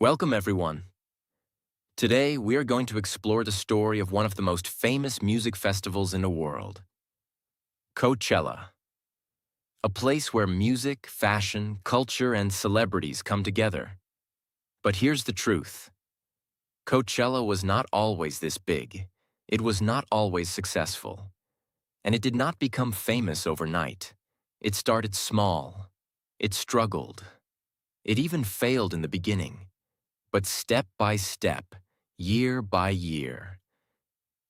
Welcome, everyone. Today, we are going to explore the story of one of the most famous music festivals in the world, Coachella, a place where music, fashion, culture, and celebrities come together. But here's the truth. Coachella was not always this big. It was not always successful. And it did not become famous overnight. It started small. It struggled. It even failed in the beginning. But step by step, year by year,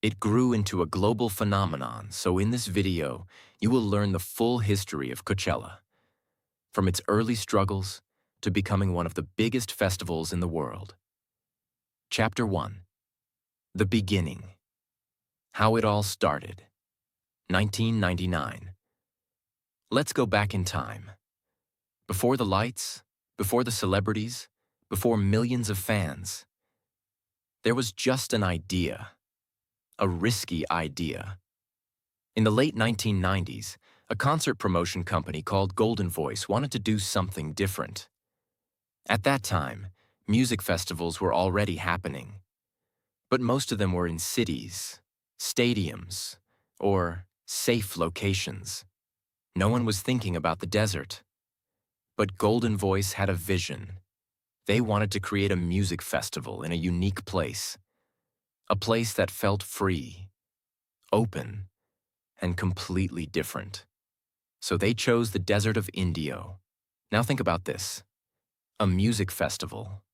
it grew into a global phenomenon. So in this video, you will learn the full history of Coachella, from its early struggles to becoming one of the biggest festivals in the world. Chapter 1. The Beginning. How it all started. 1999. Let's go back in time. Before the lights, before the celebrities, before millions of fans, there was just an idea, a risky idea. In the late 1990s, a concert promotion company called Golden Voice wanted to do something different. At that time, music festivals were already happening, but most of them were in cities, stadiums, or safe locations. No one was thinking about the desert. But Golden Voice had a vision. They wanted to create a music festival in a unique place, a place that felt free, open, and completely different. So they chose the desert of Indio. Now think about this. A music festival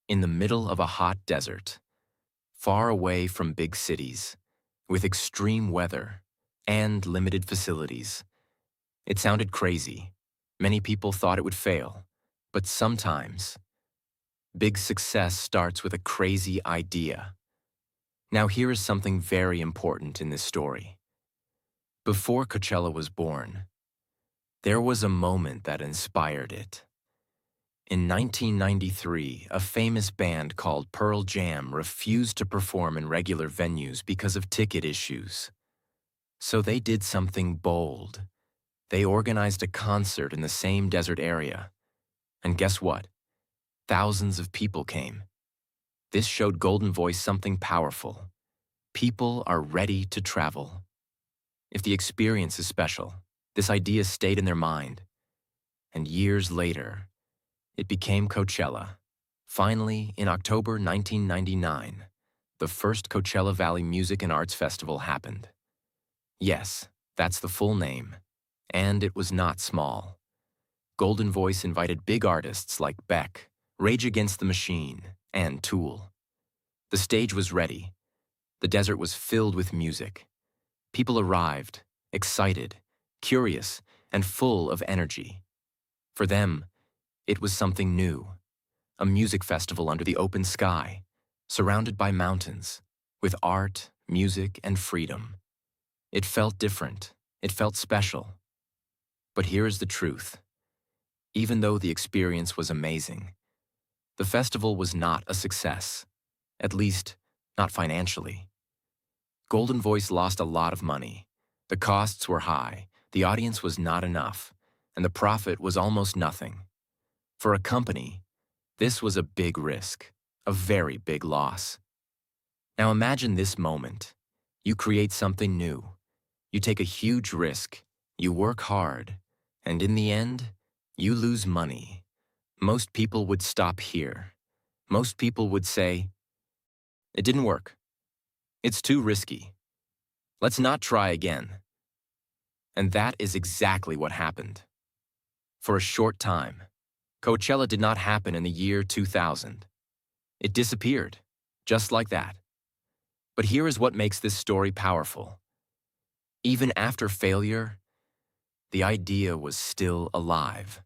in the middle of a hot desert, far away from big cities, with extreme weather and limited facilities. It sounded crazy. Many people thought it would fail, but sometimes big success starts with a crazy idea. Now here is something very important in this story. Before Coachella was born, there was a moment that inspired it. In 1993, a famous band called Pearl Jam refused to perform in regular venues because of ticket issues. So they did something bold. They organized a concert in the same desert area. And guess what? Thousands of people came. This showed Golden Voice something powerful. People are ready to travel. If the experience is special, this idea stayed in their mind. And years later, it became Coachella. Finally, in October 1999, the first Coachella Valley Music and Arts Festival happened. Yes, that's the full name. And it was not small. Golden Voice invited big artists like Beck, Rage Against the Machine, and Tool. The stage was ready. The desert was filled with music. People arrived, excited, curious, and full of energy. For them, it was something new. A music festival under the open sky, surrounded by mountains, with art, music, and freedom. It felt different. It felt special. But here is the truth. Even though the experience was amazing, the festival was not a success, at least not financially. Golden Voice lost a lot of money. The costs were high, the audience was not enough, and the profit was almost nothing. For a company, this was a big risk, a very big loss. Now imagine this moment. You create something new. You take a huge risk. You work hard. And in the end, you lose money. Most people would stop here. Most people would say, "It didn't work. It's too risky. Let's not try again." And that is exactly what happened. For a short time, Coachella did not happen in the year 2000. It disappeared, just like that. But here is what makes this story powerful. Even after failure, the idea was still alive.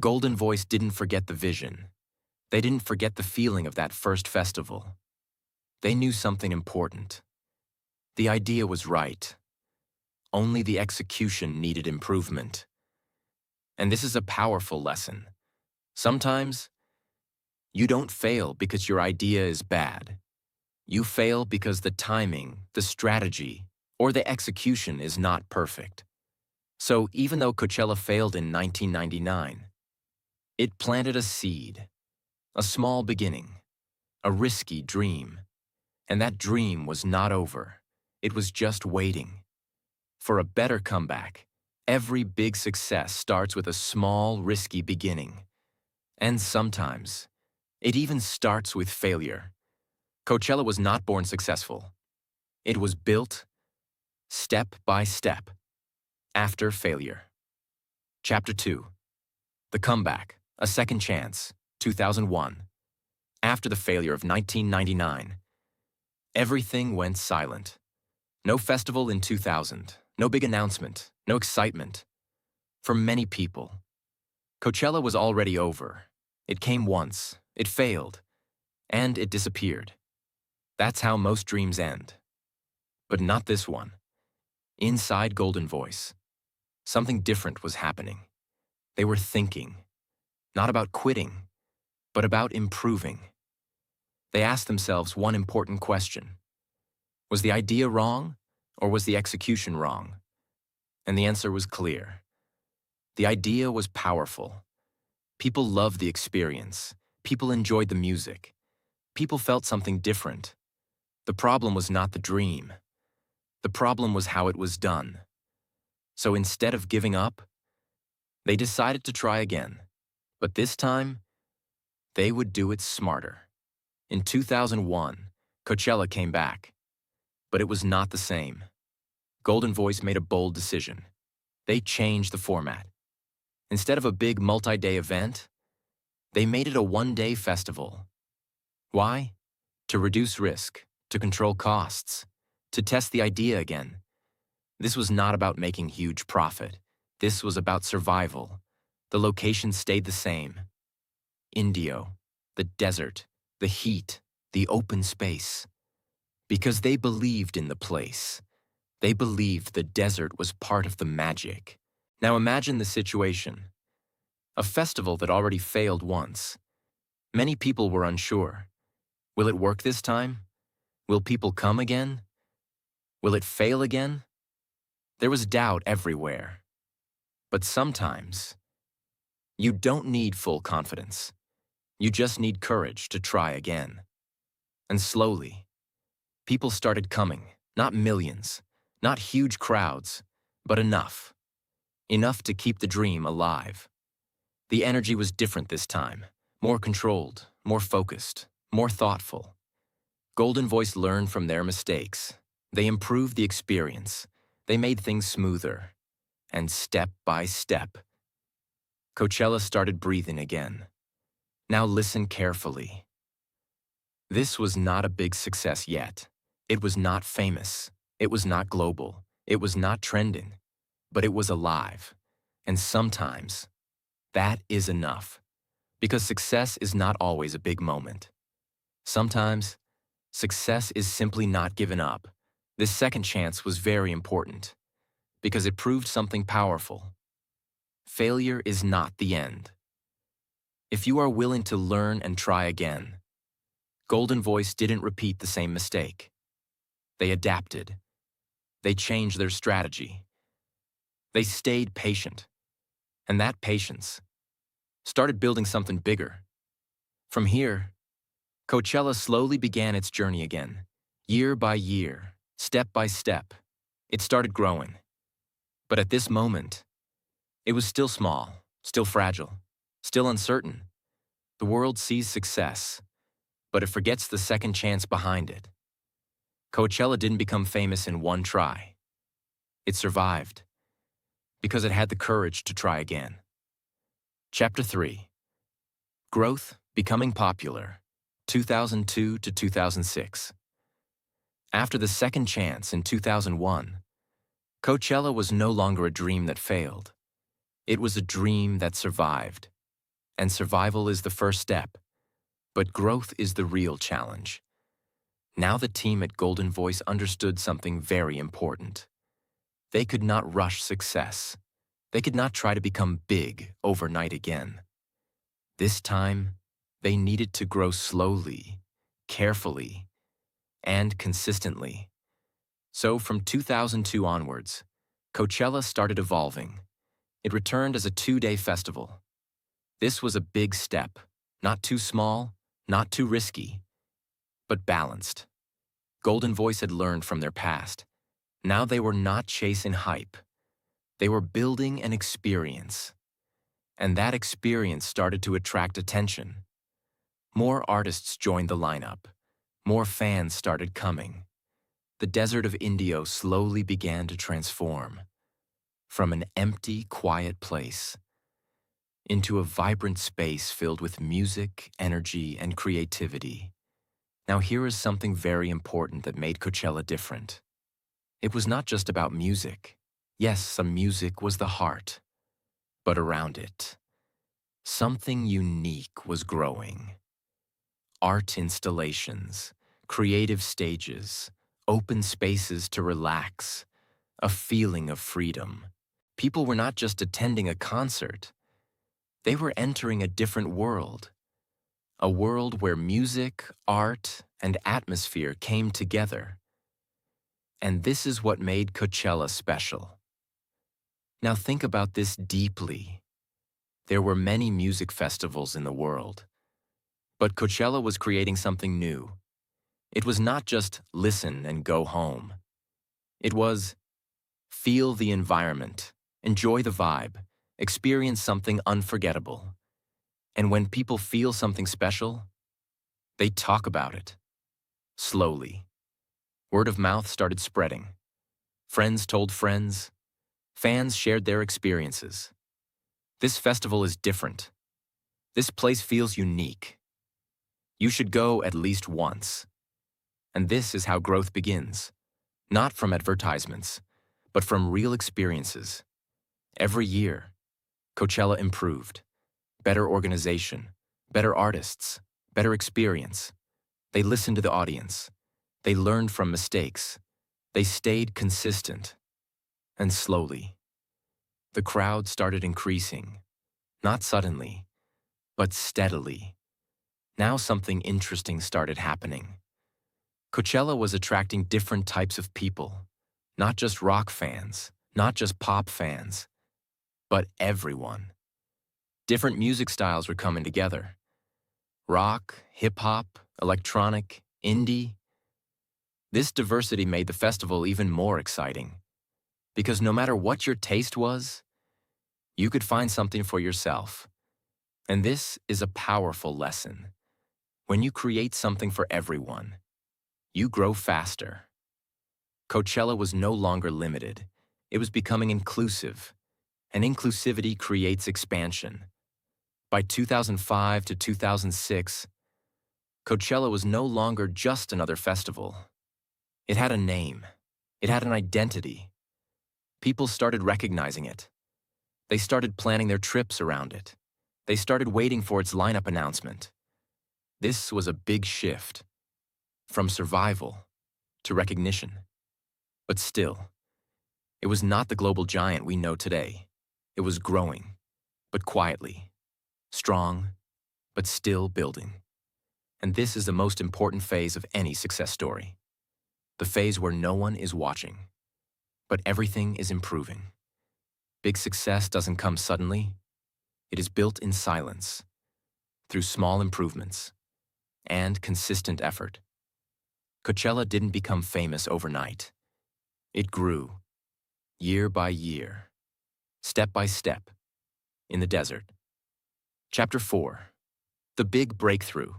Golden Voice didn't forget the vision. They didn't forget the feeling of that first festival. They knew something important. The idea was right. Only the execution needed improvement. And this is a powerful lesson. Sometimes, you don't fail because your idea is bad. You fail because the timing, the strategy, or the execution is not perfect. So even though Coachella failed in 1999, it planted a seed. A small beginning, a risky dream. And that dream was not over. It was just waiting for a better comeback. Every big success starts with a small, risky beginning. And sometimes, it even starts with failure. Coachella was not born successful. It was built step by step after failure. Chapter 2. The Comeback, A Second Chance, 2001. After the failure of 1999, everything went silent. No festival in 2000, no big announcement, no excitement. For many people, Coachella was already over. It came once, it failed, and it disappeared. That's how most dreams end. But not this one. Inside Golden Voice, something different was happening. They were thinking, not about quitting, but about improving. They asked themselves one important question. Was the idea wrong, or was the execution wrong? And the answer was clear. The idea was powerful. People loved the experience. People enjoyed the music. People felt something different. The problem was not the dream. The problem was how it was done. So instead of giving up, they decided to try again. But this time, they would do it smarter. In 2001, Coachella came back. But it was not the same. Golden Voice made a bold decision. They changed the format. Instead of a big multi-day event, they made it a one-day festival. Why? To reduce risk, to control costs, to test the idea again. This was not about making huge profit. This was about survival. The location stayed the same. Indio, the desert, the heat, the open space. Because they believed in the place. They believed the desert was part of the magic. Now imagine the situation. A festival that already failed once. Many people were unsure. Will it work this time? Will people come again? Will it fail again? There was doubt everywhere. But sometimes, you don't need full confidence. You just need courage to try again. And slowly, people started coming, not millions, not huge crowds, but enough. Enough to keep the dream alive. The energy was different this time, more controlled, more focused, more thoughtful. Golden Voice learned from their mistakes. They improved the experience. They made things smoother. And step by step, Coachella started breathing again. Now listen carefully. This was not a big success yet. It was not famous. It was not global. It was not trending. But it was alive. And sometimes, that is enough. Because success is not always a big moment. Sometimes, success is simply not giving up. This second chance was very important. Because it proved something powerful. Failure is not the end. If you are willing to learn and try again, Golden Voice didn't repeat the same mistake. They adapted. They changed their strategy. They stayed patient. And that patience started building something bigger. From here, Coachella slowly began its journey again. Year by year, step by step, it started growing. But at this moment, it was still small, still fragile, still uncertain. The world sees success, but it forgets the second chance behind it. Coachella didn't become famous in one try. It survived because it had the courage to try again. Chapter 3. Growth, Becoming Popular, 2002 to 2006. After the second chance in 2001, Coachella was no longer a dream that failed. It was a dream that survived. And survival is the first step, but growth is the real challenge. Now the team at Golden Voice understood something very important. They could not rush success. They could not try to become big overnight again. This time, they needed to grow slowly, carefully, and consistently. So from 2002 onwards, Coachella started evolving. It returned as a 2-day festival. This was a big step, Not too small, not too risky, but balanced. Golden Voice had learned from their past. Now they were not chasing hype. They were building an experience. And that experience started to attract attention. More artists joined the lineup. More fans started coming. The desert of Indio slowly began to transform from an empty, quiet place into a vibrant space filled with music, energy, and creativity. Now here is something very important that made Coachella different. It was not just about music. Yes, some music was the heart, but around it, something unique was growing. Art installations, creative stages, open spaces to relax, a feeling of freedom. People were not just attending a concert, they were entering a different world. A world where music, art, and atmosphere came together. And this is what made Coachella special. Now think about this deeply. There were many music festivals in the world, but Coachella was creating something new. It was not just listen and go home. It was feel the environment, enjoy the vibe, experience something unforgettable. And when people feel something special, they talk about it. Slowly, word of mouth started spreading. Friends told friends. Fans shared their experiences. This festival is different. This place feels unique. You should go at least once. And this is how growth begins. Not from advertisements, but from real experiences. Every year, Coachella improved. Better organization, better artists, better experience. They listened to the audience. They learned from mistakes. They stayed consistent. And slowly, the crowd started increasing. Not suddenly, but steadily. Now something interesting started happening. Coachella was attracting different types of people. Not just rock fans, not just pop fans, but everyone. Different music styles were coming together. Rock, hip-hop, electronic, indie. This diversity made the festival even more exciting. Because no matter what your taste was, you could find something for yourself. And this is a powerful lesson. When you create something for everyone, you grow faster. Coachella was no longer limited. It was becoming inclusive. And inclusivity creates expansion. By 2005 to 2006, Coachella was no longer just another festival. It had a name. It had an identity. People started recognizing it. They started planning their trips around it. They started waiting for its lineup announcement. This was a big shift, from survival to recognition. But still, it was not the global giant we know today. It was growing, but quietly. Strong, but still building. And this is the most important phase of any success story. The phase where no one is watching, but everything is improving. Big success doesn't come suddenly. It is built in silence, through small improvements, and consistent effort. Coachella didn't become famous overnight. It grew, year by year, step by step, in the desert. Chapter 4. The Big Breakthrough.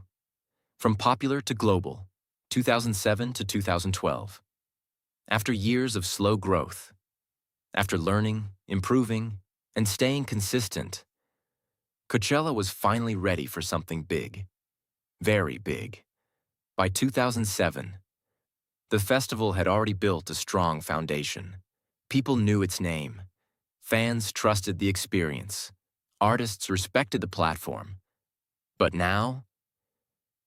From popular to global, 2007 to 2012. After years of slow growth, after learning, improving, and staying consistent, Coachella was finally ready for something big. Very big. By 2007, the festival had already built a strong foundation. People knew its name. Fans trusted the experience. Artists respected the platform. But now,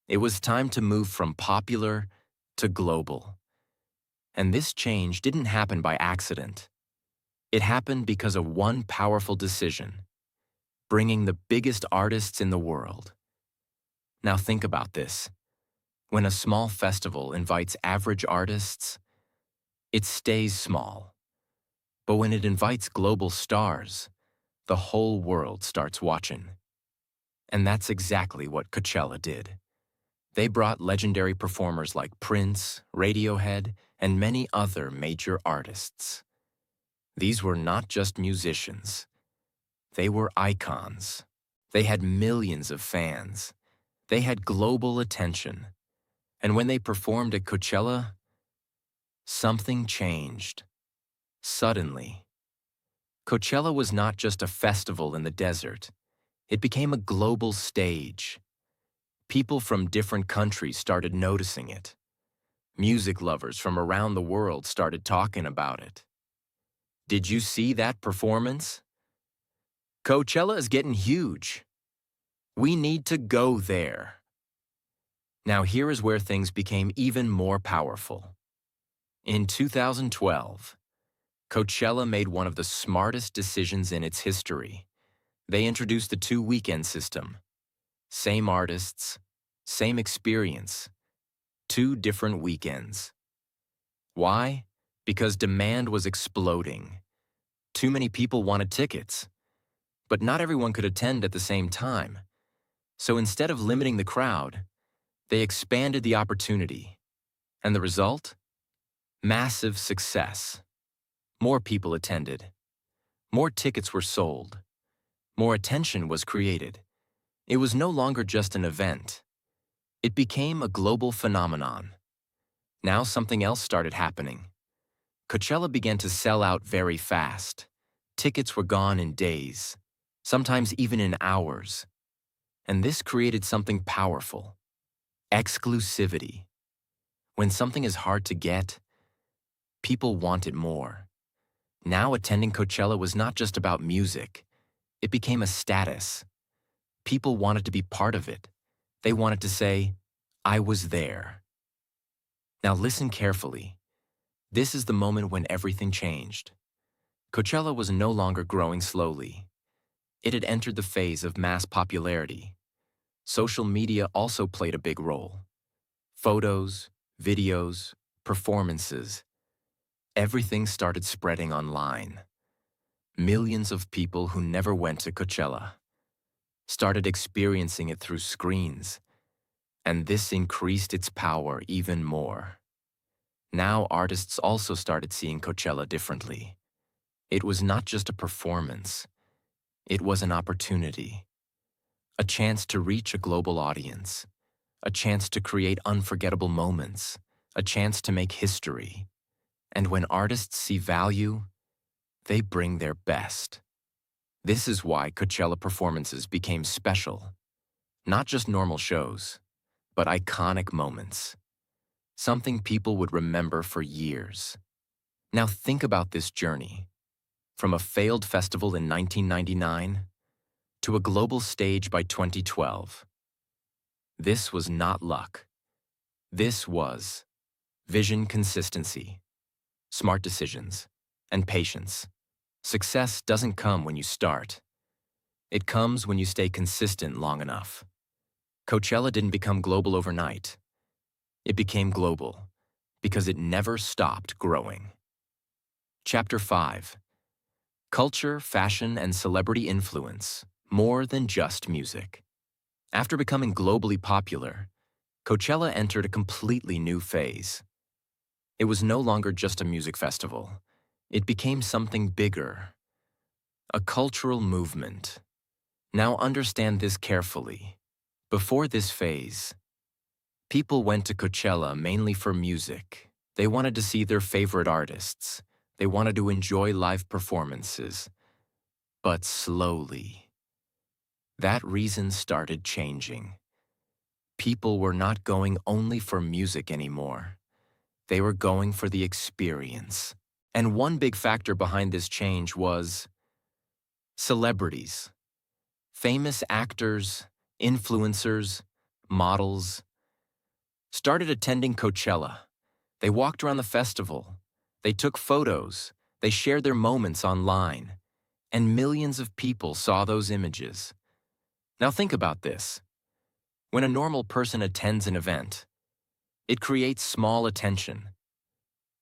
it was time to move from popular to global. And this change didn't happen by accident. It happened because of one powerful decision: bringing the biggest artists in the world. Now think about this. When a small festival invites average artists, it stays small. But when it invites global stars, the whole world starts watching. And that's exactly what Coachella did. They brought legendary performers like Prince, Radiohead, and many other major artists. These were not just musicians. They were icons. They had millions of fans. They had global attention. And when they performed at Coachella, something changed. Suddenly. Coachella was not just a festival in the desert. It became a global stage. People from different countries started noticing it. Music lovers from around the world started talking about it. Did you see that performance? Coachella is getting huge. We need to go there. Now here is where things became even more powerful. In 2012, Coachella made one of the smartest decisions in its history. They introduced the two-weekend system. Same artists, same experience, two different weekends. Why? Because demand was exploding. Too many people wanted tickets, but not everyone could attend at the same time. So instead of limiting the crowd, they expanded the opportunity. And the result? Massive success. More people attended. More tickets were sold. More attention was created. It was no longer just an event. It became a global phenomenon. Now something else started happening. Coachella began to sell out very fast. Tickets were gone in days, sometimes even in hours. And this created something powerful: exclusivity. When something is hard to get, people want it more. Now attending Coachella was not just about music. It became a status. People wanted to be part of it. They wanted to say, "I was there." Now listen carefully. This is the moment when everything changed. Coachella was no longer growing slowly. It had entered the phase of mass popularity. Social media also played a big role. Photos, videos, performances. Everything started spreading online. Millions of people who never went to Coachella started experiencing it through screens, and this increased its power even more. Now artists also started seeing Coachella differently. It was not just a performance. It was an opportunity. A chance to reach a global audience. A chance to create unforgettable moments. A chance to make history. And when artists see value, they bring their best. This is why Coachella performances became special. Not just normal shows, but iconic moments. Something people would remember for years. Now think about this journey. From a failed festival in 1999 to a global stage by 2012. This was not luck. This was vision, consistency, smart decisions, and patience. Success doesn't come when you start. It comes when you stay consistent long enough. Coachella didn't become global overnight. It became global because it never stopped growing. Chapter 5. Culture, Fashion, and Celebrity Influence, More Than Just Music. After becoming globally popular, Coachella entered a completely new phase. It was no longer just a music festival. It became something bigger, a cultural movement. Now understand this carefully. Before this phase, people went to Coachella mainly for music. They wanted to see their favorite artists. They wanted to enjoy live performances. But slowly, that reason started changing. People were not going only for music anymore. They were going for the experience. And one big factor behind this change was celebrities. Famous actors, influencers, models started attending Coachella. They walked around the festival. They took photos. They shared their moments online. And millions of people saw those images. Now think about this. When a normal person attends an event, it creates small attention.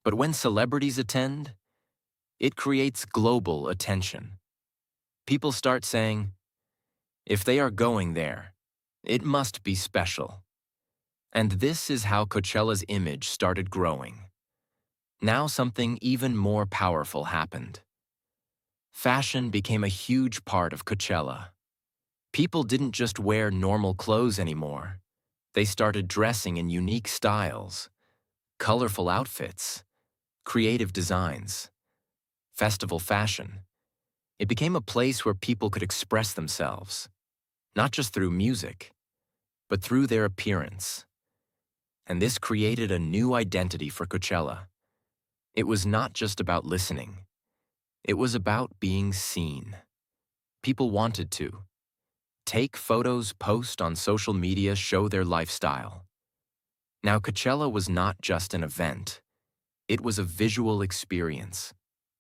But when celebrities attend, it creates global attention. People start saying, If they are going there, it must be special. And this is how Coachella's image started growing. Now something even more powerful happened. Fashion became a huge part of Coachella. People didn't just wear normal clothes anymore. They started dressing in unique styles, colorful outfits, creative designs, festival fashion. It became a place where people could express themselves, not just through music, but through their appearance. And this created a new identity for Coachella. It was not just about listening. It was about being seen. People wanted to take photos, post on social media, show their lifestyle. Now, Coachella was not just an event. It was a visual experience.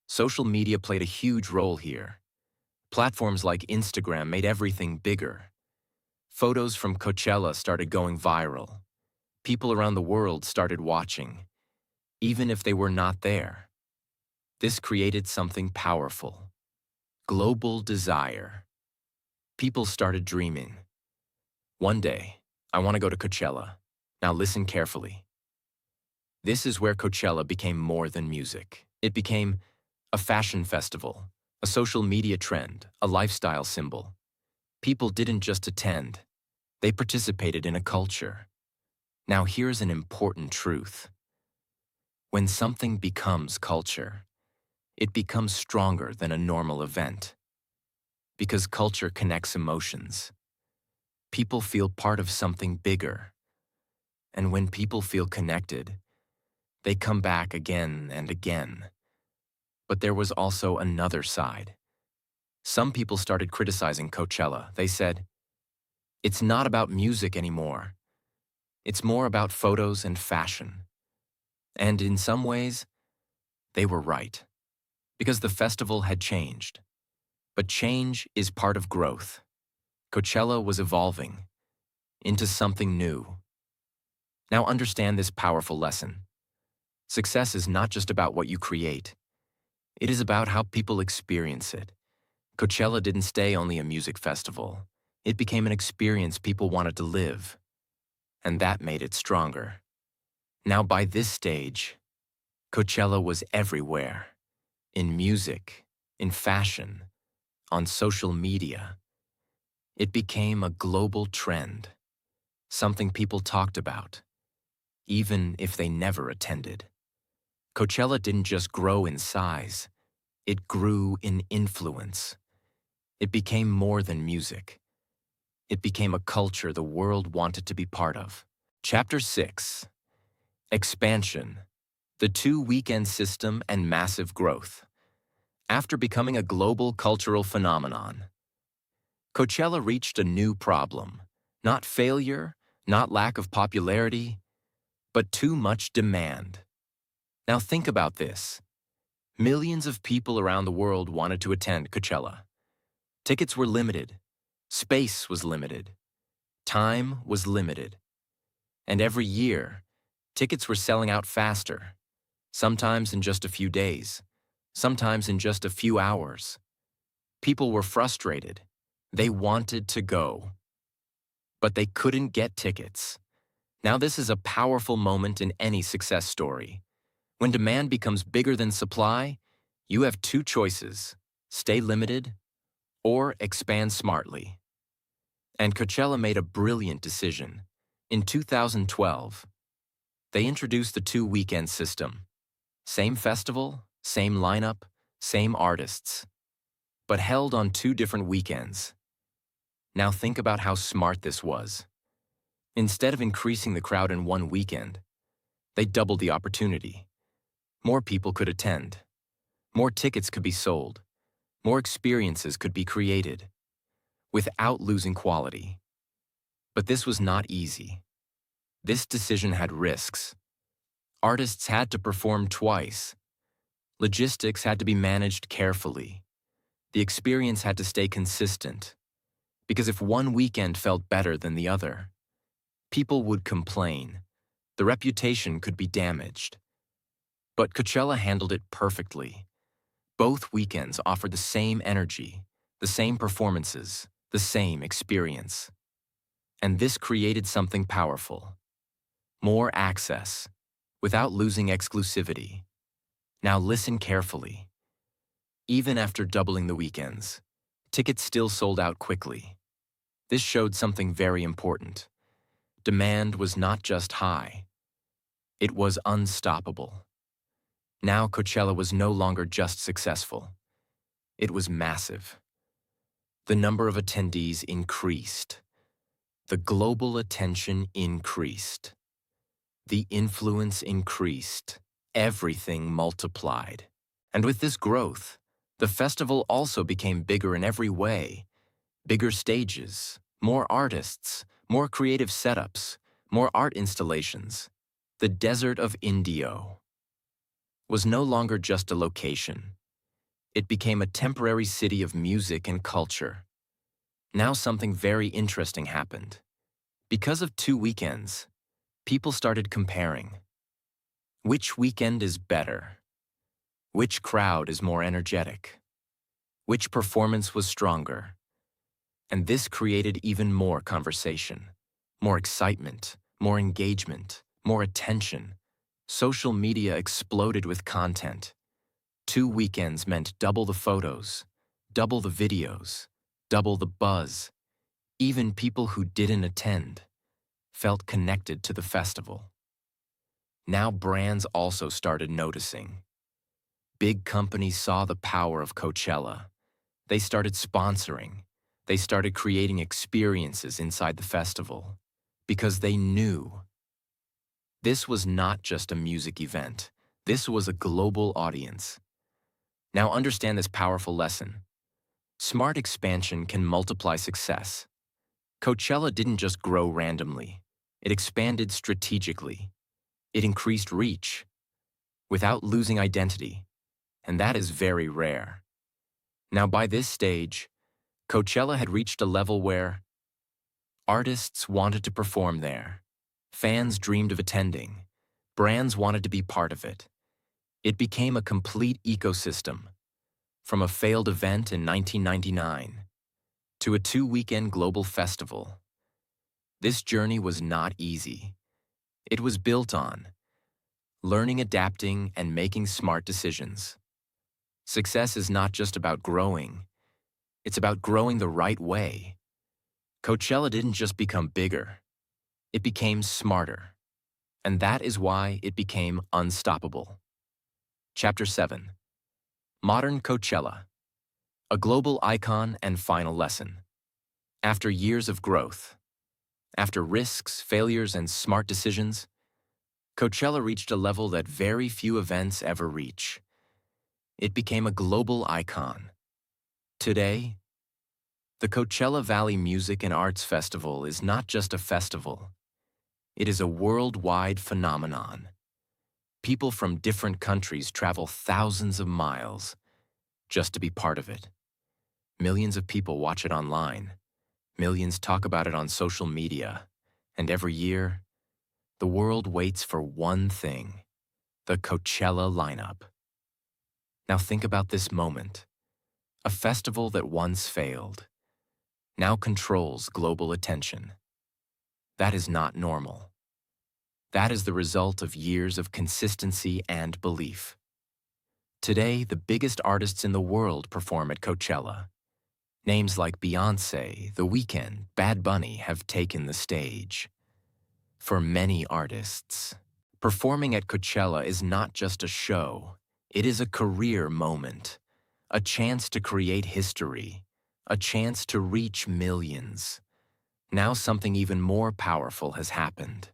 Social media played a huge role here. Platforms like Instagram made everything bigger. Photos from Coachella started going viral. People around the world started watching, even if they were not there. This created something powerful. Global desire. People started dreaming. One day, I want to go to Coachella. Now listen carefully. This is where Coachella became more than music. It became a fashion festival, a social media trend, a lifestyle symbol. People didn't just attend. They participated in a culture. Now here's an important truth. When something becomes culture, it becomes stronger than a normal event. Because culture connects emotions. People feel part of something bigger. And when people feel connected, they come back again and again. But there was also another side. Some people started criticizing Coachella. They said, "It's not about music anymore. It's more about photos and fashion." And in some ways, they were right. Because the festival had changed. But change is part of growth. Coachella was evolving into something new. Now understand this powerful lesson. Success is not just about what you create. It is about how people experience it. Coachella didn't stay only a music festival. It became an experience people wanted to live. And that made it stronger. Now by this stage, Coachella was everywhere. In music, in fashion, on social media. It became a global trend, something people talked about, even if they never attended. Coachella didn't just grow in size, it grew in influence. It became more than music. It became a culture the world wanted to be part of. Chapter 6. Expansion. The two-weekend system and massive growth. After becoming a global cultural phenomenon, Coachella reached a new problem. Not failure, not lack of popularity, but too much demand. Now think about this. Millions of people around the world wanted to attend Coachella. Tickets were limited. Space was limited. Time was limited. And every year, tickets were selling out faster. Sometimes in just a few days. Sometimes in just a few hours. People were frustrated. They wanted to go. But they couldn't get tickets. Now this is a powerful moment in any success story. When demand becomes bigger than supply, you have two choices: stay limited or expand smartly. And Coachella made a brilliant decision. In 2012, they introduced the two-weekend system. Same festival, same lineup, same artists, but held on two different weekends. Now think about how smart this was. Instead of increasing the crowd in one weekend, they doubled the opportunity. More people could attend. More tickets could be sold. More experiences could be created, without losing quality. But this was not easy. This decision had risks. Artists had to perform twice. Logistics had to be managed carefully. The experience had to stay consistent. Because if one weekend felt better than the other, people would complain. The reputation could be damaged. But Coachella handled it perfectly. Both weekends offered the same energy, the same performances, the the same experience. And this created something powerful. More access, without losing exclusivity. Now listen carefully. Even after doubling the weekends, tickets still sold out quickly. This showed something very important. Demand was not just high, it was unstoppable. Now Coachella was no longer just successful. It was massive. The number of attendees increased. The global attention increased. The influence increased. Everything multiplied. And with this growth, the festival also became bigger in every way. Bigger stages, more artists, more creative setups, more art installations. The Desert of Indio was no longer just a location. It became a temporary city of music and culture. Now something very interesting happened. Because of 2 weekends, people started comparing. Which weekend is better? Which crowd is more energetic? Which performance was stronger? And this created even more conversation, more excitement, more engagement, more attention. Social media exploded with content. 2 weekends meant double the photos, double the videos, double the buzz. Even people who didn't attend felt connected to the festival. Now brands also started noticing. Big companies saw the power of Coachella. They started sponsoring. They started creating experiences inside the festival because they knew this was not just a music event. This was a global audience. Now understand this powerful lesson. Smart expansion can multiply success. Coachella didn't just grow randomly. It expanded strategically. It increased reach without losing identity, and that is very rare. Now by this stage, Coachella had reached a level where artists wanted to perform there. Fans dreamed of attending. Brands wanted to be part of it. It became a complete ecosystem. From a failed event in 1999 to a 2-weekend global festival. This journey was not easy. It was built on learning, adapting, and making smart decisions. Success is not just about growing. It's about growing the right way. Coachella didn't just become bigger. It became smarter. And that is why it became unstoppable. Chapter 7. Modern Coachella. A global icon and final lesson. After years of growth, after risks, failures, and smart decisions, Coachella reached a level that very few events ever reach. It became a global icon. Today, the Coachella Valley Music and Arts Festival is not just a festival. It is a worldwide phenomenon. People from different countries travel thousands of miles just to be part of it. Millions of people watch it online. Millions talk about it on social media. And every year, the world waits for one thing: the Coachella lineup. Now think about this moment. A festival that once failed now controls global attention. That is not normal. That is the result of years of consistency and belief. Today, the biggest artists in the world perform at Coachella. Names like Beyoncé, The Weeknd, Bad Bunny have taken the stage. For many artists, performing at Coachella is not just a show. It is a career moment, a chance to create history, a chance to reach millions. Now something even more powerful has happened.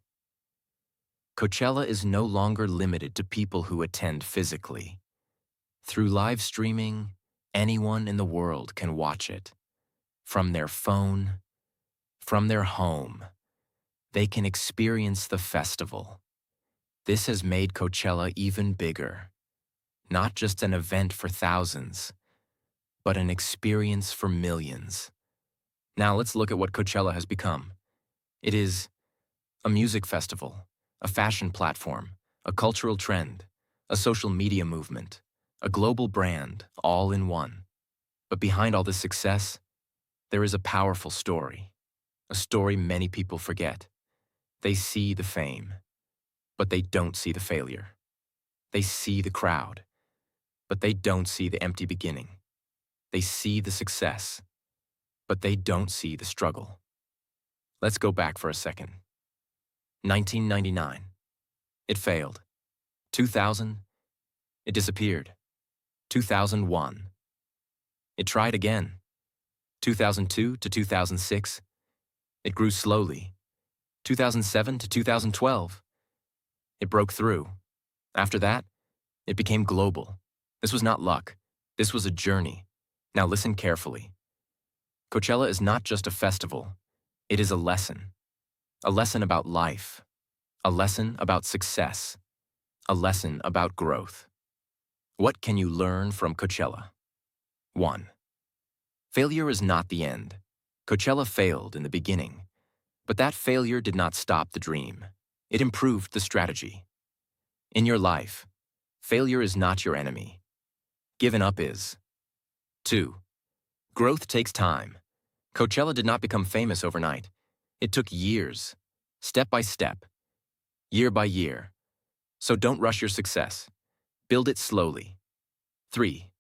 Coachella is no longer limited to people who attend physically. Through live streaming, anyone in the world can watch it. From their phone, from their home, they can experience the festival. This has made Coachella even bigger. Not just an event for thousands, but an experience for millions. Now let's look at what Coachella has become. It is a music festival, a fashion platform, a cultural trend, a social media movement, a global brand, all in one. But behind all this success, There is a powerful story, a story many people forget. They see the fame, but they don't see the failure. They see the crowd, but they don't see the empty beginning. They see the success, but they don't see the struggle. Let's go back for a second. 1999. It failed. 2000. It disappeared. 2001. It tried again. 2002 to 2006. It grew slowly. 2007 to 2012. It broke through. After that, it became global. This was not luck. This was a journey. Now listen carefully. Coachella is not just a festival. It is a lesson. A lesson about life. A lesson about success. A lesson about growth. What can you learn from Coachella? 1. Failure is not the end. Coachella failed in the beginning, but that failure did not stop the dream. It improved the strategy. In your life, failure is not your enemy. Giving up is. 2. Growth takes time. Coachella did not become famous overnight. It took years, step by step, year by year. So don't rush your success. Build it slowly. 3.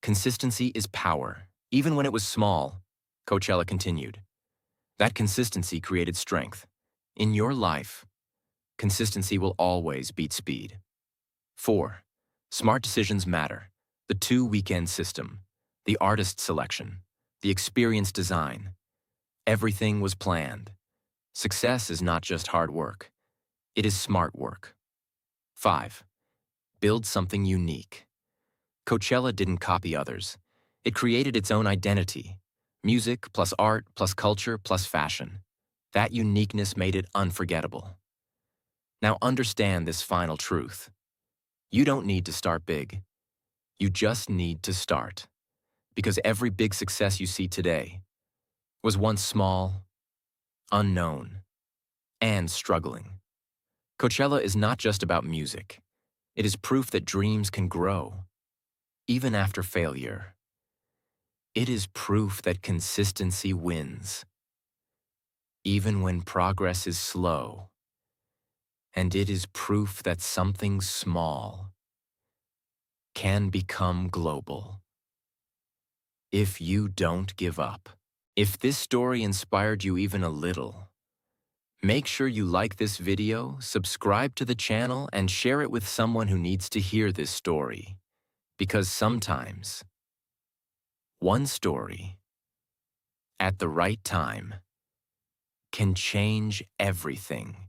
Consistency is power. Even when it was small, Coachella continued. That consistency created strength. In your life, consistency will always beat speed. 4. Smart decisions matter. The 2-weekend system, the artist selection, the experience design. Everything was planned. Success is not just hard work. It is smart work. 5. Build something unique. Coachella didn't copy others. It created its own identity. Music plus art plus culture plus fashion. That uniqueness made it unforgettable. Now understand this final truth. You don't need to start big. You just need to start. Because every big success you see today was once small, unknown, and struggling. Coachella is not just about music. It is proof that dreams can grow, even after failure. It is proof that consistency wins, even when progress is slow. And it is proof that something small can become global. If you don't give up. If this story inspired you even a little, make sure you like this video, subscribe to the channel, and share it with someone who needs to hear this story. Because sometimes, one story, at the right time, can change everything.